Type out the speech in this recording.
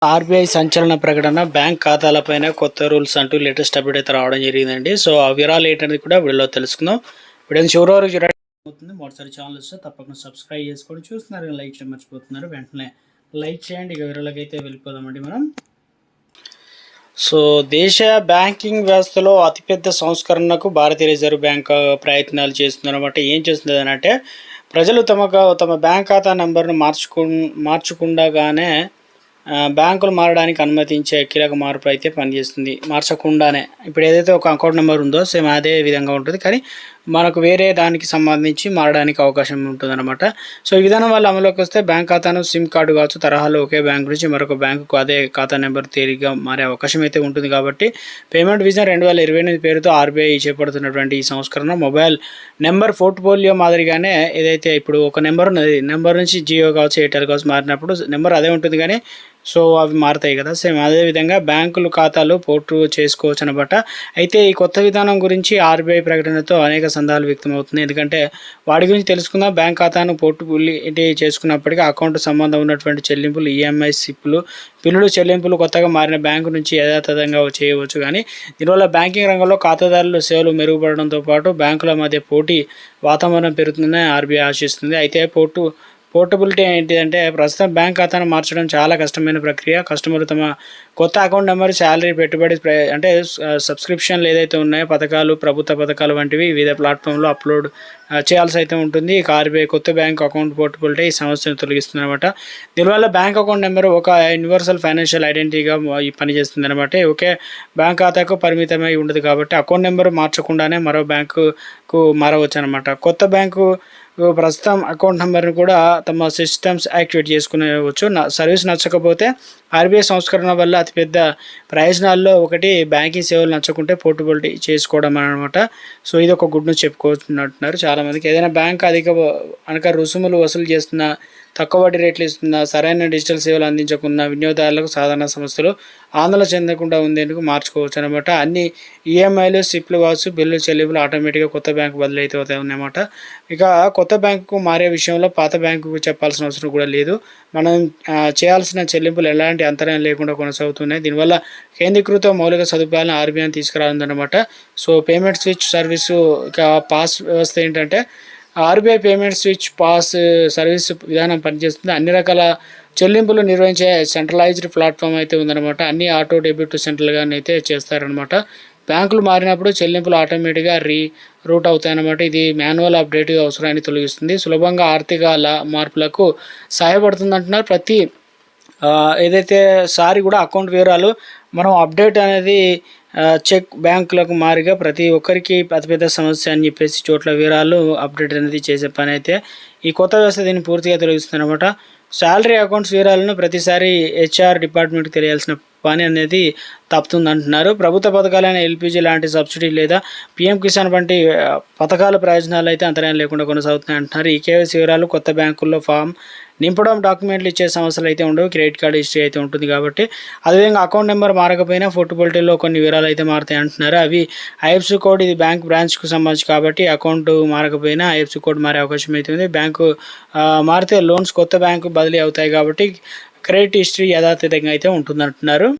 RBI సంచలన ప్రకటన bank ఖాతాలపైన కొత్త రూల్స్ అంటూ లేటెస్ట్ అప్డేట్ అయితే రావడం జరిగిందండి. సో ఆ వివరాలు ఏంటనేది కూడా వీడియోలో తెలుసుకుందాం. వీడియోని చివరి వరకు అవుతుంది. మొదటిసారి ఛానల్ వస్తే తప్పకుండా సబ్స్క్రైబ్ చేసుకోండి. చూస్తున్నారు లైక్ చేయడం మర్చిపోతున్నారు, వెంటనే లైక్ చేయండి. ఇక వివరాలకి అయితే వెళ్ళిపోదామండి మనం. సో దేశ బ్యాంకింగ్ వ్యవస్థలో అతిపెద్ద సంస్కరణకు భారతీయ రిజర్వ్ బ్యాంక్ ప్రయత్నాలు చేస్తుంది అనమాట. ఏం చేస్తుంది అంటే ప్రజలు తమ బ్యాంక్ ఖాతా నెంబర్ను మార్చకుండానే బ్యాంకులు మారడానికి అనుమతించే కీలక మార్పు అయితే పనిచేస్తుంది. మార్చకుండానే ఇప్పుడు ఏదైతే ఒక అకౌంట్ నెంబర్ ఉందో సేమ్ అదే విధంగా ఉంటుంది, కానీ మనకు వేరే దానికి సంబంధించి మారడానికి అవకాశం ఉంటుందన్నమాట. సో ఈ విధానం వల్ల అమలులోకి వస్తే బ్యాంక్ ఖాతాను సిమ్ కార్డు కావచ్చు తరహాలో ఒకే బ్యాంక్ నుంచి మరొక బ్యాంకుకు అదే ఖాతా నెంబర్ తేలిగ్గా మారే అవకాశం అయితే ఉంటుంది. కాబట్టి పేమెంట్ విజన్ 2028 పేరుతో ఆర్బీఐ చేపడుతున్నటువంటి ఈ సంస్కరణ మొబైల్ నెంబర్ పోర్ట్ఫోలియో మాదిరిగానే ఏదైతే ఇప్పుడు ఒక నెంబర్ ఉన్నది, నెంబర్ నుంచి జియో కావచ్చు ఎయిర్టెల్ కావచ్చు మారినప్పుడు నెంబర్ అదే ఉంటుంది, కానీ సో అవి మారుతాయి కదా. సేమ్ అదేవిధంగా బ్యాంకులు ఖాతాలు పోర్టు చేసుకోవచ్చు అనమాట. అయితే ఈ కొత్త విధానం గురించి ఆర్బీఐ ప్రకటనతో అనేక సందేహాలు వ్యక్తమవుతుంది. ఎందుకంటే వాటి గురించి తెలుసుకుందాం. బ్యాంక్ ఖాతాను పోర్టబిలిటీ చేసుకున్నప్పటికీ అకౌంట్ సంబంధం ఉన్నటువంటి చెల్లింపులు, ఈఎంఐ, సిప్పులు, బిల్లులు చెల్లింపులు కొత్తగా మారిన బ్యాంకు నుంచి యథాతథంగా చేయవచ్చు. కానీ దీనివల్ల బ్యాంకింగ్ రంగంలో ఖాతాదారుల సేవలు మెరుగుపడడంతో పాటు బ్యాంకుల మధ్య పోటీ వాతావరణం పెరుగుతుందని ఆర్బీఐ ఆశిస్తుంది. అయితే పోర్టబిలిటీ ఏంటిదంటే ప్రస్తుతం బ్యాంక్ ఖాతాను మార్చడం చాలా కష్టమైన ప్రక్రియ. కస్టమర్లు తమ కొత్త అకౌంట్ నెంబర్, శాలరీ, పెట్టుబడి అంటే సబ్స్క్రిప్షన్లు ఏదైతే ఉన్నాయో పథకాలు, ప్రభుత్వ పథకాలు వంటివి వివిధ ప్లాట్ఫామ్లో అప్లోడ్ చేయాల్సి అయితే ఉంటుంది. ఇక ఆర్బీఐ కొత్త బ్యాంక్ అకౌంట్ పోర్టబిలిటీ ఈ సమస్యను తొలగిస్తుంది అనమాట. దీనివల్ల బ్యాంక్ అకౌంట్ నెంబర్ ఒక యూనివర్సల్ ఫైనాన్షియల్ ఐడెంటిటీగా పనిచేస్తుంది అనమాట. ఒకే బ్యాంక్ ఖాతాకు పరిమితమై ఉండదు కాబట్టి అకౌంట్ నెంబర్ మార్చకుండానే మరో బ్యాంకుకు మారవచ్చు అనమాట. కొత్త బ్యాంకు ప్రస్తుతం అకౌంట్ నెంబర్ని కూడా తమ సిస్టమ్స్ యాక్టివేట్ చేసుకునేవచ్చు. సర్వీస్ నచ్చకపోతే ఆర్బీఐ సంస్కరణ వల్ల అతిపెద్ద ప్రయోజనాల్లో ఒకటి బ్యాంకింగ్ సేవలు నచ్చకుంటే పోర్టబిలిటీ చేసుకోవడం అనమాట. సో ఇది ఒక గుడ్ న్యూస్ చెప్పుకోవచ్చుంటున్నారు చాలామందికి. ఏదైనా బ్యాంక్ అధిక రుసుములు వసూలు చేస్తున్నా, తక్కువ వడ్డీ రేట్లు ఇస్తున్నా, సరైన డిజిటల్ సేవలు అందించకుండా వినియోగదారులకు సాధారణ సమస్యలు ఆందోళన చెందకుండా ఉండేందుకు మార్చుకోవచ్చు అనమాట. అన్ని ఈఎంఐలు, సిప్లు కావచ్చు, బిల్లు చెల్లింపులు ఆటోమేటిక్గా కొత్త బ్యాంకు బదిలీ అయితే అవుతాయి అన్నమాట. ఇక కొత్త బ్యాంకుకు మారే విషయంలో పాత బ్యాంకుకు చెప్పాల్సిన అవసరం కూడా లేదు. మనం చేయాల్సిన చెల్లింపులు ఎలాంటి అంతరాయం లేకుండా కొనసాగుతున్నాయి. దీనివల్ల కేంద్రీకృత మౌలిక సదుపాయాలను ఆర్బీఐ తీసుకురానుందన్నమాట. సో పేమెంట్ స్విచ్ సర్వీసు, ఇక పాస్ వ్యవస్థ ఏంటంటే RBI payment switch PaaS service విధానం పనిచేస్తుంది. అన్ని రకాల చెల్లింపులు నిర్వహించే సెంట్రలైజ్డ్ ప్లాట్ఫామ్ అయితే ఉందన్నమాట. అన్ని ఆటో డెబిట్ సెంట్రల్గానైతే చేస్తారనమాట. బ్యాంకులు మారినప్పుడు చెల్లింపులు ఆటోమేటిక్గా రూట్ అవుతాయన్నమాట. ఇది మాన్యువల్ అప్డేట్ అవసరాన్ని తొలగిస్తుంది, సులభంగా ఆర్థిక మార్పులకు సహాయపడుతుంది అంటున్నారు. ప్రతి ఏదైతే సారి కూడా అకౌంట్ వివరాలు మనం అప్డేట్ అనేది చెక్ బ్యాంకులకు మారిగా ప్రతి ఒక్కరికి అతిపెద్ద సమస్య అని చెప్పేసి చోట్ల వివరాలు అప్డేట్ అనేది చేసే పని అయితే ఈ కొత్త వ్యవస్థ దీన్ని పూర్తిగా తొలగిస్తుంది అనమాట. శాలరీ అకౌంట్స్ వివరాలను ప్రతిసారి హెచ్ఆర్ డిపార్ట్మెంట్కి తెలియాల్సిన పని అనేది తప్పుతుంది అంటున్నారు. ప్రభుత్వ పథకాలైన ఎల్పీజీ లాంటి సబ్సిడీ లేదా పీఎం కిసాన్ వంటి పథకాల ప్రయోజనాలు అయితే అంతరాయం లేకుండా కొనసాగుతున్నాయి అంటున్నారు. ఈ కేవైసీ వివరాలు కొత్త బ్యాంకుల్లో ఫామ్ నింపడం, డాక్యుమెంట్లు ఇచ్చే సమస్యలు అయితే ఉండవు. క్రెడిట్ కార్డు హిస్టరీ అయితే ఉంటుంది కాబట్టి. అదేవిధంగా అకౌంట్ నెంబర్ మారకపోయినా పోర్టబిలిటీలో కొన్ని వివరాలు అయితే మారుతాయి అంటున్నారు. అవి ఐఎఫ్ఎస్సి కోడ్, ఇది బ్యాంక్ బ్రాంచ్కు సంబంధించి కాబట్టి అకౌంట్ మారకపోయినా ఐఎఫ్ఎస్సి కోడ్ మారే అవకాశం అయితే ఉంది. బ్యాంకు మారితే లోన్స్ కొత్త బ్యాంకు బదిలీ అవుతాయి కాబట్టి క్రెడిట్ హిస్టరీ యథాతథంగా అయితే ఉంటుంది అంటున్నారు.